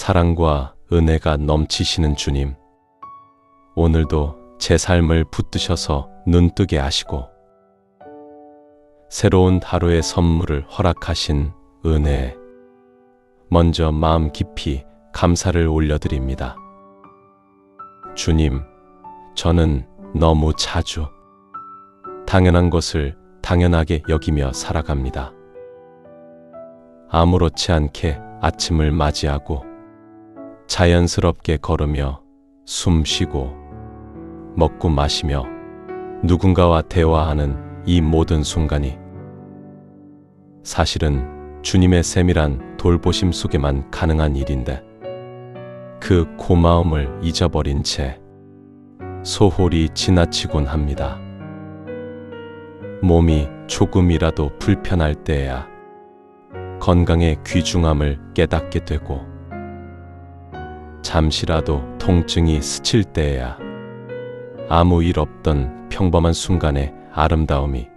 사랑과 은혜가 넘치시는 주님, 오늘도 제 삶을 붙드셔서 눈뜨게 하시고 새로운 하루의 선물을 허락하신 은혜에 먼저 마음 깊이 감사를 올려드립니다. 주님, 저는 너무 자주 당연한 것을 당연하게 여기며 살아갑니다. 아무렇지 않게 아침을 맞이하고 자연스럽게 걸으며 숨 쉬고 먹고 마시며 누군가와 대화하는 이 모든 순간이 사실은 주님의 세밀한 돌보심 속에만 가능한 일인데 그 고마움을 잊어버린 채 소홀히 지나치곤 합니다. 몸이 조금이라도 불편할 때에야 건강의 귀중함을 깨닫게 되고 잠시라도 통증이 스칠 때에야 아무 일 없던 평범한 순간의 아름다움이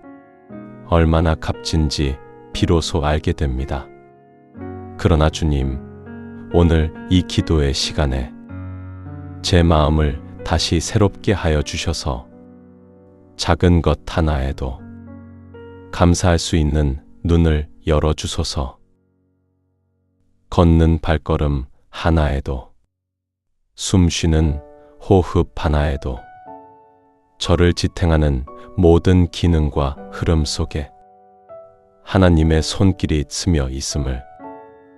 얼마나 값진지 비로소 알게 됩니다. 그러나 주님, 오늘 이 기도의 시간에 제 마음을 다시 새롭게 하여 주셔서 작은 것 하나에도 감사할 수 있는 눈을 열어주소서. 걷는 발걸음 하나에도 숨 쉬는 호흡 하나에도 저를 지탱하는 모든 기능과 흐름 속에 하나님의 손길이 스며 있음을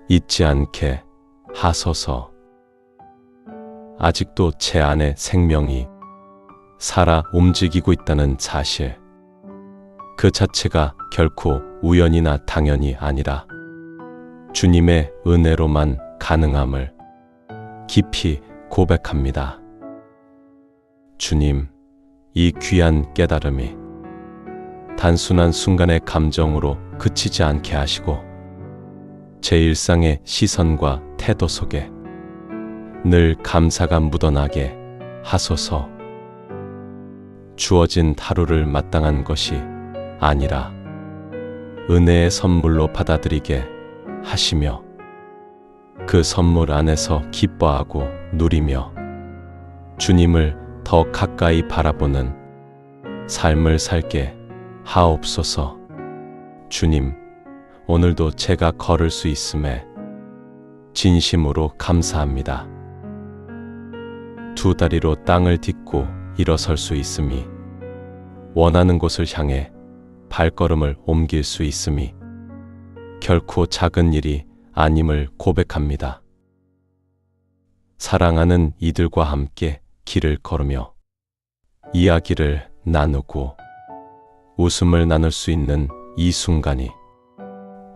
잊지 않게 하소서. 아직도 제 안에 생명이 살아 움직이고 있다는 사실, 그 자체가 결코 우연이나 당연이 아니라 주님의 은혜로만 가능함을 깊이 고백합니다. 주님, 이 귀한 깨달음이 단순한 순간의 감정으로 그치지 않게 하시고 제 일상의 시선과 태도 속에 늘 감사가 묻어나게 하소서. 주어진 하루를 마땅한 것이 아니라 은혜의 선물로 받아들이게 하시며 그 선물 안에서 기뻐하고 누리며 주님을 더 가까이 바라보는 삶을 살게 하옵소서. 주님, 오늘도 제가 걸을 수 있음에 진심으로 감사합니다. 두 다리로 땅을 딛고 일어설 수 있음이, 원하는 곳을 향해 발걸음을 옮길 수 있음이 결코 작은 일이 아님을 고백합니다. 사랑하는 이들과 함께 길을 걸으며 이야기를 나누고 웃음을 나눌 수 있는 이 순간이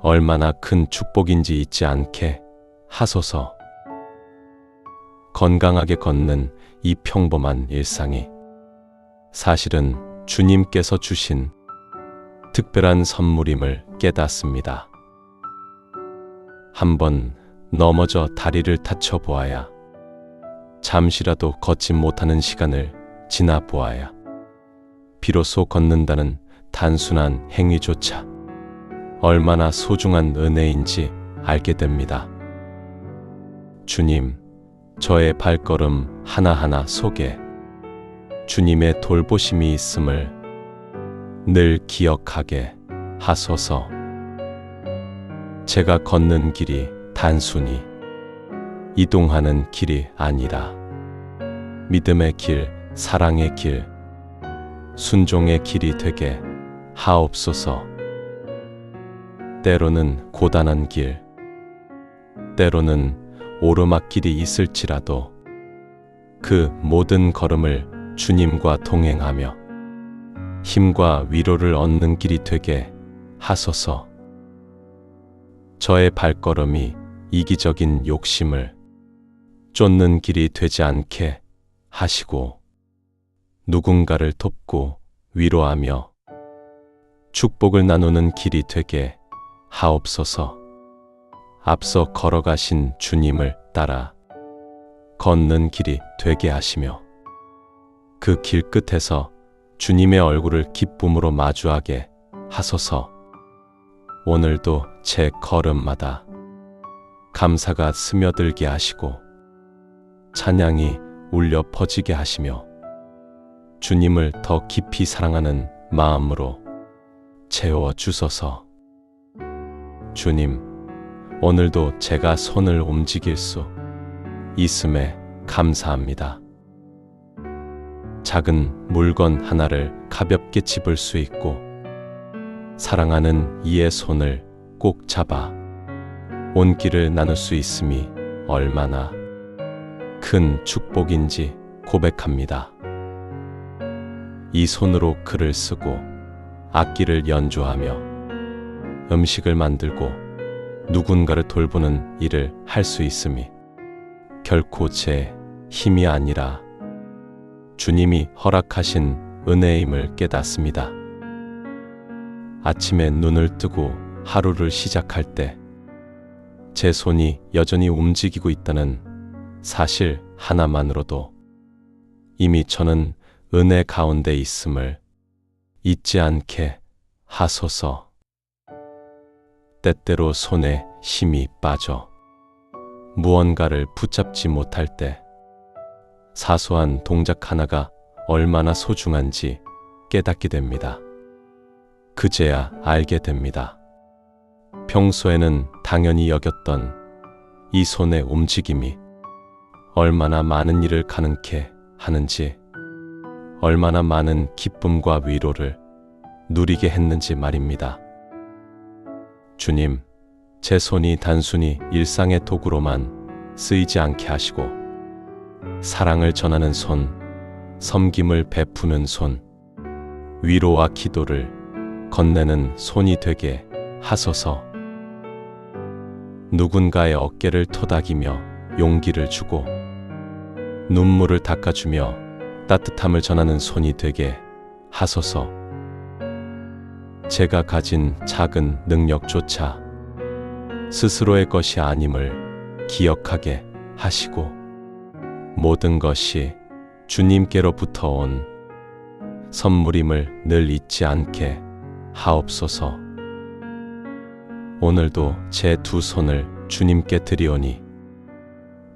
얼마나 큰 축복인지 잊지 않게 하소서. 건강하게 걷는 이 평범한 일상이 사실은 주님께서 주신 특별한 선물임을 깨닫습니다. 한번 넘어져 다리를 다쳐 보아야, 잠시라도 걷지 못하는 시간을 지나 보아야 비로소 걷는다는 단순한 행위조차 얼마나 소중한 은혜인지 알게 됩니다. 주님, 저의 발걸음 하나하나 속에 주님의 돌보심이 있음을 늘 기억하게 하소서. 제가 걷는 길이 단순히 이동하는 길이 아니라 믿음의 길, 사랑의 길, 순종의 길이 되게 하옵소서. 때로는 고단한 길, 때로는 오르막길이 있을지라도 그 모든 걸음을 주님과 동행하며 힘과 위로를 얻는 길이 되게 하소서. 저의 발걸음이 이기적인 욕심을 쫓는 길이 되지 않게 하시고 누군가를 돕고 위로하며 축복을 나누는 길이 되게 하옵소서. 앞서 걸어가신 주님을 따라 걷는 길이 되게 하시며 그 길 끝에서 주님의 얼굴을 기쁨으로 마주하게 하소서. 오늘도 제 걸음마다 감사가 스며들게 하시고 찬양이 울려 퍼지게 하시며 주님을 더 깊이 사랑하는 마음으로 채워 주소서. 주님, 오늘도 제가 손을 움직일 수 있음에 감사합니다. 작은 물건 하나를 가볍게 집을 수 있고 사랑하는 이의 손을 꼭 잡아 온길을 나눌 수 있음이 얼마나 큰 축복인지 고백합니다. 이 손으로 글을 쓰고 악기를 연주하며 음식을 만들고 누군가를 돌보는 일을 할 수 있음이 결코 제 힘이 아니라 주님이 허락하신 은혜임을 깨닫습니다. 아침에 눈을 뜨고 하루를 시작할 때 제 손이 여전히 움직이고 있다는 사실 하나만으로도 이미 저는 은혜 가운데 있음을 잊지 않게 하소서. 때때로 손에 힘이 빠져 무언가를 붙잡지 못할 때 사소한 동작 하나가 얼마나 소중한지 깨닫게 됩니다. 그제야 알게 됩니다. 평소에는 당연히 여겼던 이 손의 움직임이 얼마나 많은 일을 가능케 하는지, 얼마나 많은 기쁨과 위로를 누리게 했는지 말입니다. 주님, 제 손이 단순히 일상의 도구로만 쓰이지 않게 하시고 사랑을 전하는 손, 섬김을 베푸는 손, 위로와 기도를 건네는 손이 되게 하소서. 누군가의 어깨를 토닥이며 용기를 주고 눈물을 닦아주며 따뜻함을 전하는 손이 되게 하소서. 제가 가진 작은 능력조차 스스로의 것이 아님을 기억하게 하시고 모든 것이 주님께로부터 온 선물임을 늘 잊지 않게 하옵소서. 오늘도 제 두 손을 주님께 드리오니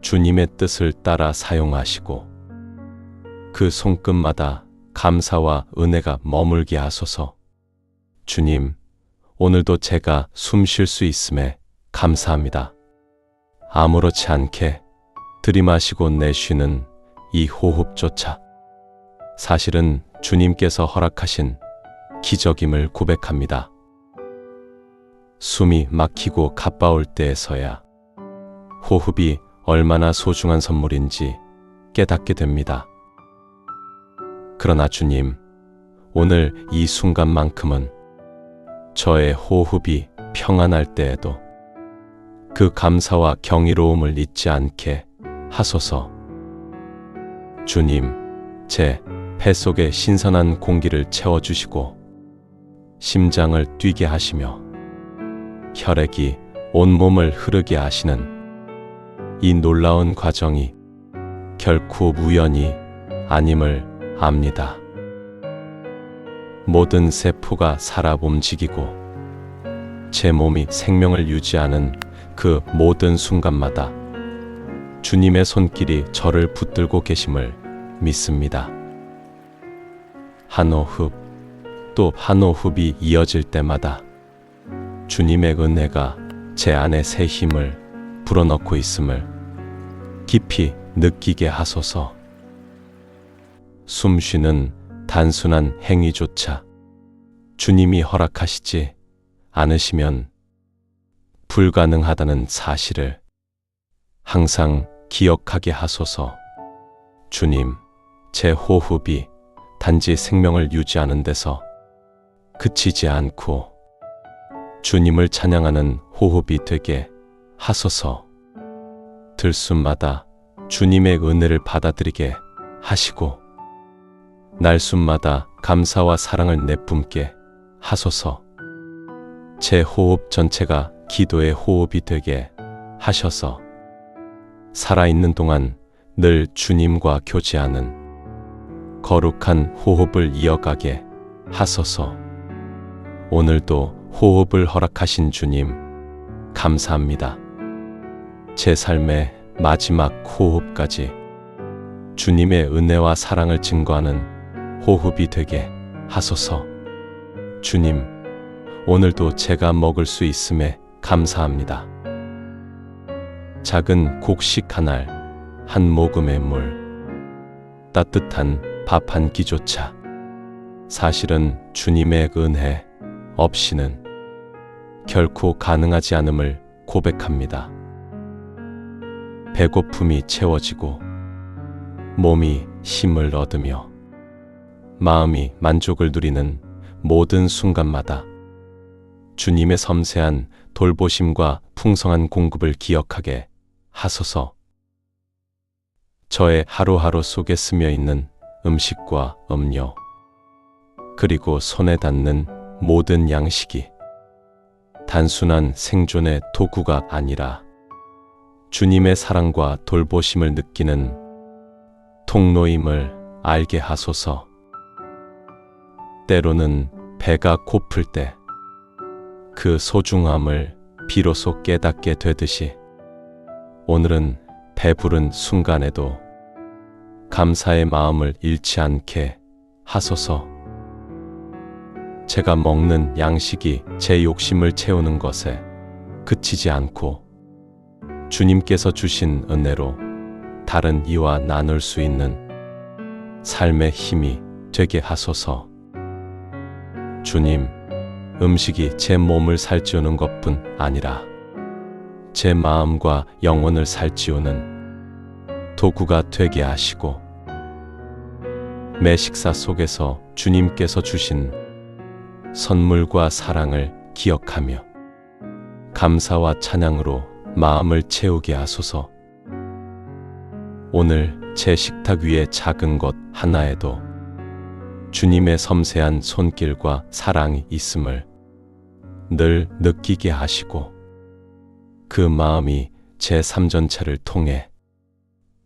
주님의 뜻을 따라 사용하시고 그 손끝마다 감사와 은혜가 머물게 하소서. 주님, 오늘도 제가 숨 쉴 수 있음에 감사합니다. 아무렇지 않게 들이마시고 내쉬는 이 호흡조차 사실은 주님께서 허락하신 기적임을 고백합니다. 숨이 막히고 가빠올 때에서야 호흡이 얼마나 소중한 선물인지 깨닫게 됩니다. 그러나 주님, 오늘 이 순간만큼은 저의 호흡이 평안할 때에도 그 감사와 경이로움을 잊지 않게 하소서. 주님, 제 뱃속에 신선한 공기를 채워주시고 심장을 뛰게 하시며 혈액이 온몸을 흐르게 하시는 이 놀라운 과정이 결코 우연이 아님을 압니다. 모든 세포가 살아 움직이고 제 몸이 생명을 유지하는 그 모든 순간마다 주님의 손길이 저를 붙들고 계심을 믿습니다. 한 호흡 또 한 호흡이 이어질 때마다 주님의 은혜가 제 안에 새 힘을 불어넣고 있음을 깊이 느끼게 하소서. 숨 쉬는 단순한 행위조차 주님이 허락하시지 않으시면 불가능하다는 사실을 항상 기억하게 하소서. 주님, 제 호흡이 단지 생명을 유지하는 데서 그치지 않고 주님을 찬양하는 호흡이 되게 하소서. 들숨마다 주님의 은혜를 받아들이게 하시고 날숨마다 감사와 사랑을 내뿜게 하소서. 제 호흡 전체가 기도의 호흡이 되게 하셔서 살아있는 동안 늘 주님과 교제하는 거룩한 호흡을 이어가게 하소서. 오늘도 호흡을 허락하신 주님, 감사합니다. 제 삶의 마지막 호흡까지 주님의 은혜와 사랑을 증거하는 호흡이 되게 하소서. 주님, 오늘도 제가 먹을 수 있음에 감사합니다. 작은 곡식 한 알, 한 모금의 물, 따뜻한 밥 한 끼조차 사실은 주님의 은혜 없이는 결코 가능하지 않음을 고백합니다. 배고픔이 채워지고 몸이 힘을 얻으며 마음이 만족을 누리는 모든 순간마다 주님의 섬세한 돌보심과 풍성한 공급을 기억하게 하소서. 저의 하루하루 속에 스며 있는 음식과 음료, 그리고 손에 닿는 모든 양식이 단순한 생존의 도구가 아니라 주님의 사랑과 돌보심을 느끼는 통로임을 알게 하소서. 때로는 배가 고플 때 그 소중함을 비로소 깨닫게 되듯이 오늘은 배부른 순간에도 감사의 마음을 잃지 않게 하소서. 제가 먹는 양식이 제 욕심을 채우는 것에 그치지 않고 주님께서 주신 은혜로 다른 이와 나눌 수 있는 삶의 힘이 되게 하소서. 주님, 음식이 제 몸을 살찌우는 것뿐 아니라 제 마음과 영혼을 살찌우는 도구가 되게 하시고 매 식사 속에서 주님께서 주신 선물과 사랑을 기억하며 감사와 찬양으로 마음을 채우게 하소서. 오늘 제 식탁 위에 작은 것 하나에도 주님의 섬세한 손길과 사랑이 있음을 늘 느끼게 하시고 그 마음이 제 삶 전체를 통해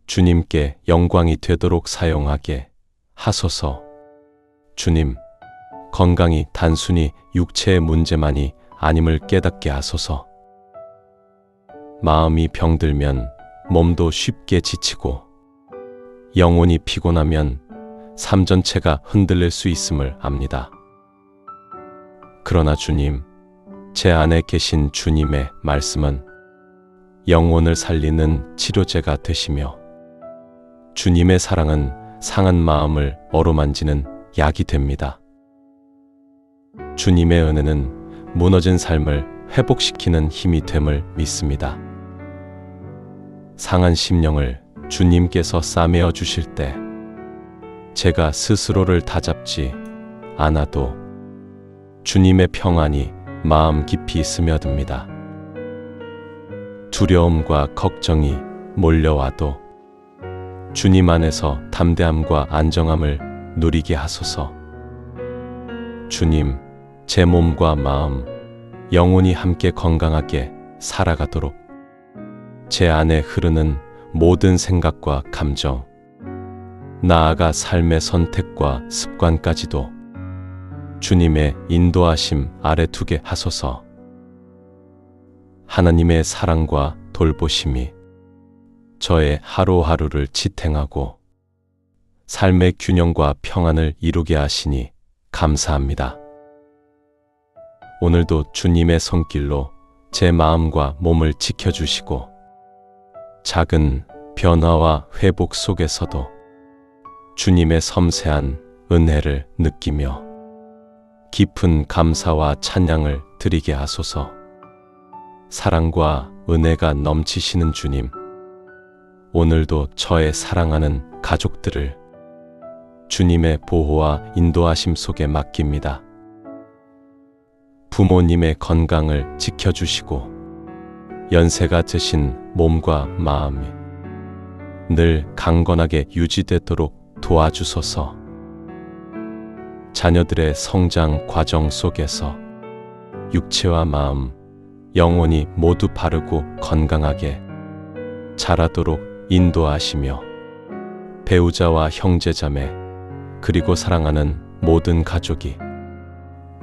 주님께 영광이 되도록 사용하게 하소서. 주님, 건강이 단순히 육체의 문제만이 아님을 깨닫게 하소서. 마음이 병들면 몸도 쉽게 지치고 영혼이 피곤하면 삶 전체가 흔들릴 수 있음을 압니다. 그러나 주님, 제 안에 계신 주님의 말씀은 영혼을 살리는 치료제가 되시며 주님의 사랑은 상한 마음을 어루만지는 약이 됩니다. 주님의 은혜는 무너진 삶을 회복시키는 힘이 됨을 믿습니다. 상한 심령을 주님께서 싸매어 주실 때 제가 스스로를 다잡지 않아도 주님의 평안이 마음 깊이 스며듭니다. 두려움과 걱정이 몰려와도 주님 안에서 담대함과 안정함을 누리게 하소서. 주님, 제 몸과 마음, 영혼이 함께 건강하게 살아가도록 제 안에 흐르는 모든 생각과 감정, 나아가 삶의 선택과 습관까지도 주님의 인도하심 아래 두게 하소서. 하나님의 사랑과 돌보심이 저의 하루하루를 지탱하고 삶의 균형과 평안을 이루게 하시니 감사합니다. 오늘도 주님의 손길로 제 마음과 몸을 지켜주시고 작은 변화와 회복 속에서도 주님의 섬세한 은혜를 느끼며 깊은 감사와 찬양을 드리게 하소서. 사랑과 은혜가 넘치시는 주님, 오늘도 저의 사랑하는 가족들을 주님의 보호와 인도하심 속에 맡깁니다. 부모님의 건강을 지켜주시고 연세가 드신 몸과 마음이 늘 강건하게 유지되도록 도와주소서. 자녀들의 성장 과정 속에서 육체와 마음, 영혼이 모두 바르고 건강하게 자라도록 인도하시며 배우자와 형제자매 그리고 사랑하는 모든 가족이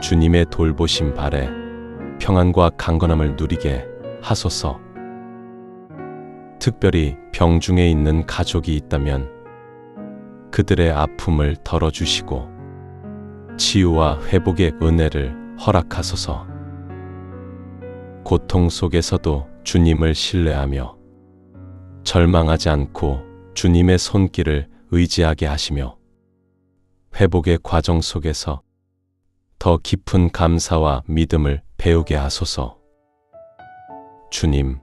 주님의 돌보심 아래 평안과 강건함을 누리게 하소서. 특별히 병중에 있는 가족이 있다면 그들의 아픔을 덜어주시고 치유와 회복의 은혜를 허락하소서. 고통 속에서도 주님을 신뢰하며 절망하지 않고 주님의 손길을 의지하게 하시며 회복의 과정 속에서 더 깊은 감사와 믿음을 배우게 하소서. 주님,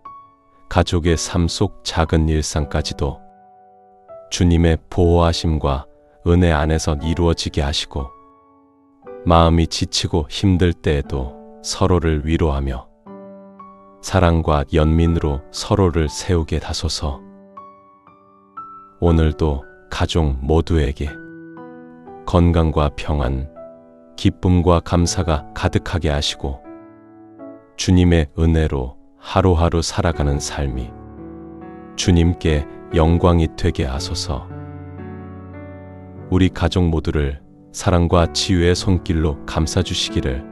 가족의 삶 속 작은 일상까지도 주님의 보호하심과 은혜 안에서 이루어지게 하시고 마음이 지치고 힘들 때에도 서로를 위로하며 사랑과 연민으로 서로를 세우게 하소서. 오늘도 가족 모두에게 건강과 평안, 기쁨과 감사가 가득하게 하시고 주님의 은혜로 하루하루 살아가는 삶이 주님께 영광이 되게 하소서. 우리 가족 모두를 사랑과 치유의 손길로 감싸주시기를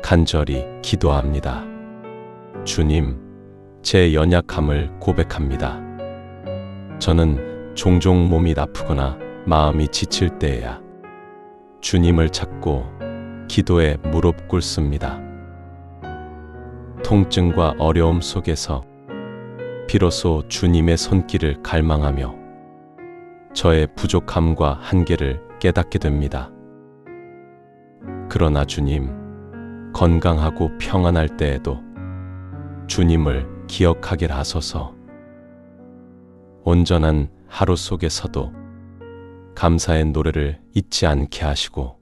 간절히 기도합니다. 주님, 제 연약함을 고백합니다. 저는 종종 몸이 아프거나 마음이 지칠 때에야 주님을 찾고 기도에 무릎 꿇습니다. 통증과 어려움 속에서 비로소 주님의 손길을 갈망하며 저의 부족함과 한계를 깨닫게 됩니다. 그러나 주님, 건강하고 평안할 때에도 주님을 기억하게 하소서. 온전한 하루 속에서도 감사의 노래를 잊지 않게 하시고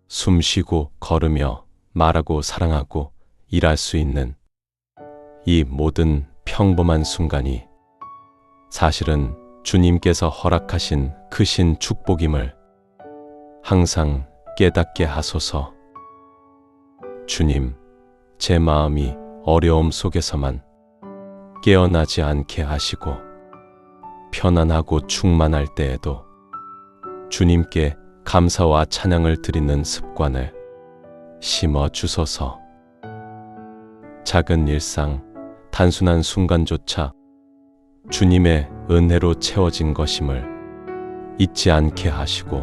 숨쉬고 걸으며 말하고 사랑하고 일할 수 있는 이 모든 평범한 순간이 사실은 주님께서 허락하신 크신 축복임을 항상 깨닫게 하소서. 주님, 제 마음이 어려움 속에서만 깨어나지 않게 하시고 편안하고 충만할 때에도 주님께 감사와 찬양을 드리는 습관을 심어 주소서. 작은 일상, 단순한 순간조차 주님의 은혜로 채워진 것임을 잊지 않게 하시고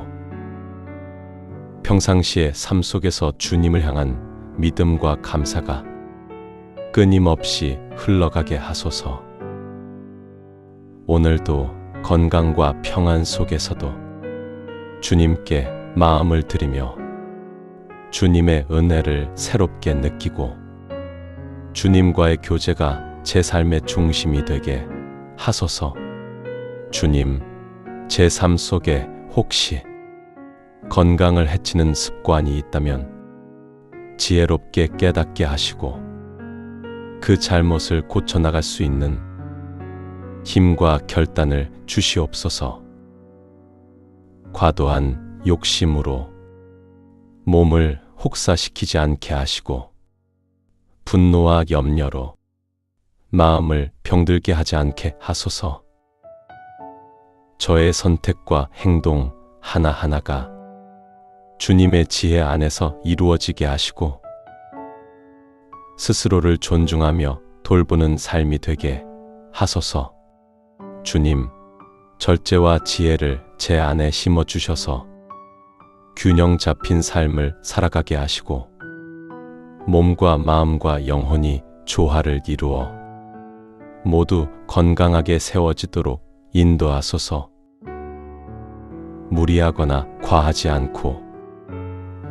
평상시의 삶 속에서 주님을 향한 믿음과 감사가 끊임없이 흘러가게 하소서. 오늘도 건강과 평안 속에서도 주님께 마음을 드리며 주님의 은혜를 새롭게 느끼고 주님과의 교제가 제 삶의 중심이 되게 하소서. 주님, 제 삶 속에 혹시 건강을 해치는 습관이 있다면 지혜롭게 깨닫게 하시고 그 잘못을 고쳐나갈 수 있는 힘과 결단을 주시옵소서. 과도한 욕심으로 몸을 혹사시키지 않게 하시고 분노와 염려로 마음을 병들게 하지 않게 하소서. 저의 선택과 행동 하나하나가 주님의 지혜 안에서 이루어지게 하시고 스스로를 존중하며 돌보는 삶이 되게 하소서. 주님, 절제와 지혜를 제 안에 심어주셔서 균형 잡힌 삶을 살아가게 하시고 몸과 마음과 영혼이 조화를 이루어 모두 건강하게 세워지도록 인도하소서. 무리하거나 과하지 않고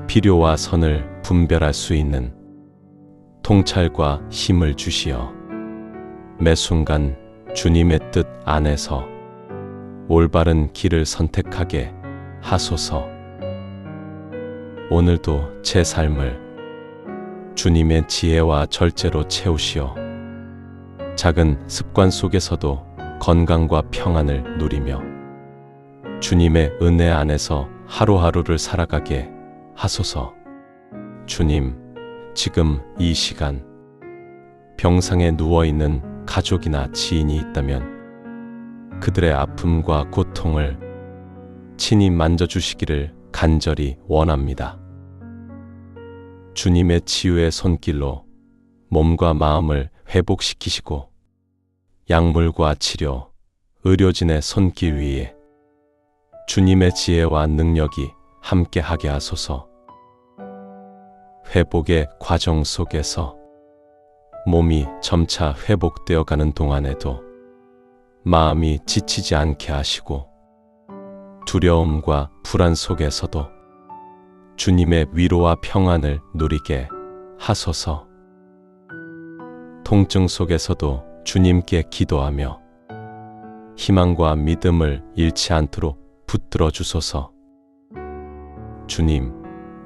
필요와 선을 분별할 수 있는 통찰과 힘을 주시어 매 순간 주님의 뜻 안에서 올바른 길을 선택하게 하소서. 오늘도 제 삶을 주님의 지혜와 절제로 채우시어 작은 습관 속에서도 건강과 평안을 누리며 주님의 은혜 안에서 하루하루를 살아가게 하소서. 주님, 지금 이 시간 병상에 누워있는 가족이나 지인이 있다면 그들의 아픔과 고통을 친히 만져주시기를 간절히 원합니다. 주님의 치유의 손길로 몸과 마음을 회복시키시고 약물과 치료, 의료진의 손길 위에 주님의 지혜와 능력이 함께하게 하소서. 회복의 과정 속에서 몸이 점차 회복되어 가는 동안에도 마음이 지치지 않게 하시고 두려움과 불안 속에서도 주님의 위로와 평안을 누리게 하소서. 통증 속에서도 주님께 기도하며 희망과 믿음을 잃지 않도록 붙들어 주소서. 주님,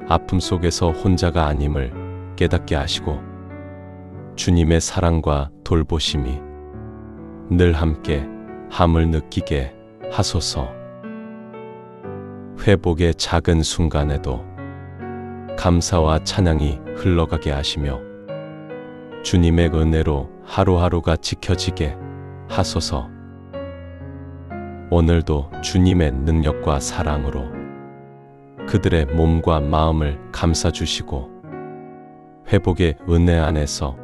아픔 속에서 혼자가 아님을 깨닫게 하시고 주님의 사랑과 돌보심이 늘 함께 함을 느끼게 하소서. 회복의 작은 순간에도 감사와 찬양이 흘러가게 하시며 주님의 은혜로 하루하루가 지켜지게 하소서. 오늘도 주님의 능력과 사랑으로 그들의 몸과 마음을 감싸주시고 회복의 은혜 안에서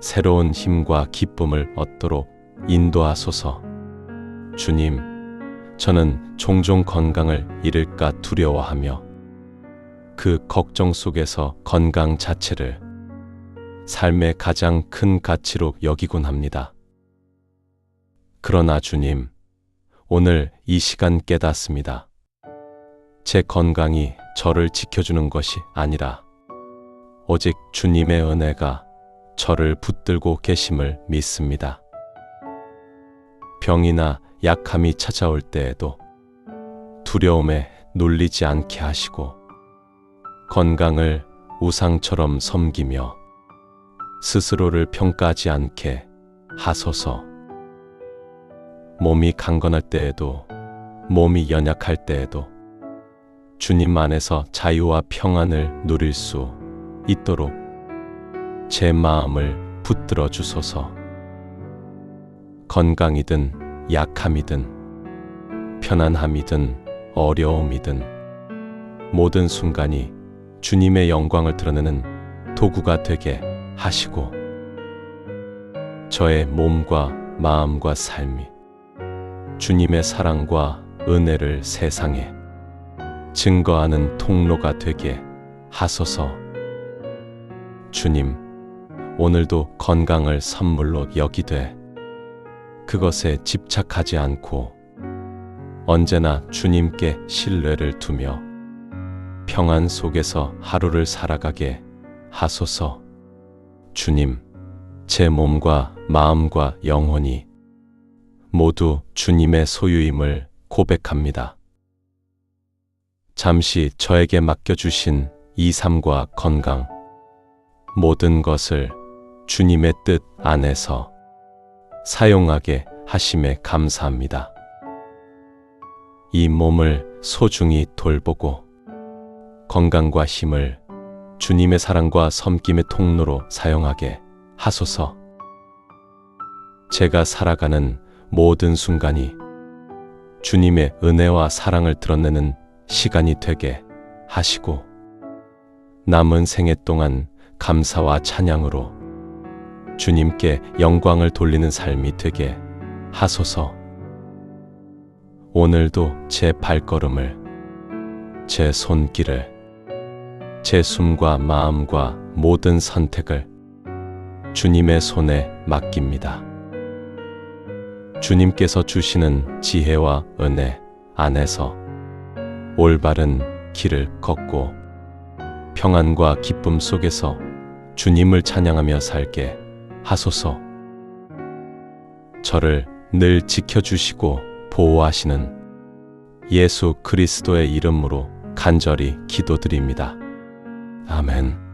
새로운 힘과 기쁨을 얻도록 인도하소서. 주님, 저는 종종 건강을 잃을까 두려워하며 그 걱정 속에서 건강 자체를 삶의 가장 큰 가치로 여기곤 합니다. 그러나 주님, 오늘 이 시간 깨닫습니다. 제 건강이 저를 지켜주는 것이 아니라 오직 주님의 은혜가 저를 붙들고 계심을 믿습니다. 병이나 약함이 찾아올 때에도 두려움에 눌리지 않게 하시고 건강을 우상처럼 섬기며 스스로를 평가하지 않게 하소서. 몸이 강건할 때에도 몸이 연약할 때에도 주님 안에서 자유와 평안을 누릴 수 있도록 제 마음을 붙들어 주소서. 건강이든 약함이든 편안함이든 어려움이든 모든 순간이 주님의 영광을 드러내는 도구가 되게 하시고 저의 몸과 마음과 삶이 주님의 사랑과 은혜를 세상에 증거하는 통로가 되게 하소서. 주님, 오늘도 건강을 선물로 여기되 그것에 집착하지 않고 언제나 주님께 신뢰를 두며 평안 속에서 하루를 살아가게 하소서. 주님, 제 몸과 마음과 영혼이 모두 주님의 소유임을 고백합니다. 잠시 저에게 맡겨주신 이 삶과 건강, 모든 것을 주님의 뜻 안에서 사용하게 하심에 감사합니다. 이 몸을 소중히 돌보고 건강과 힘을 주님의 사랑과 섬김의 통로로 사용하게 하소서. 제가 살아가는 모든 순간이 주님의 은혜와 사랑을 드러내는 시간이 되게 하시고 남은 생애 동안 감사와 찬양으로 주님께 영광을 돌리는 삶이 되게 하소서. 오늘도 제 발걸음을, 제 손길을, 제 숨과 마음과 모든 선택을 주님의 손에 맡깁니다. 주님께서 주시는 지혜와 은혜 안에서 올바른 길을 걷고 평안과 기쁨 속에서 주님을 찬양하며 살게 하소서. 저를 늘 지켜주시고 보호하시는 예수 그리스도의 이름으로 간절히 기도드립니다. 아멘.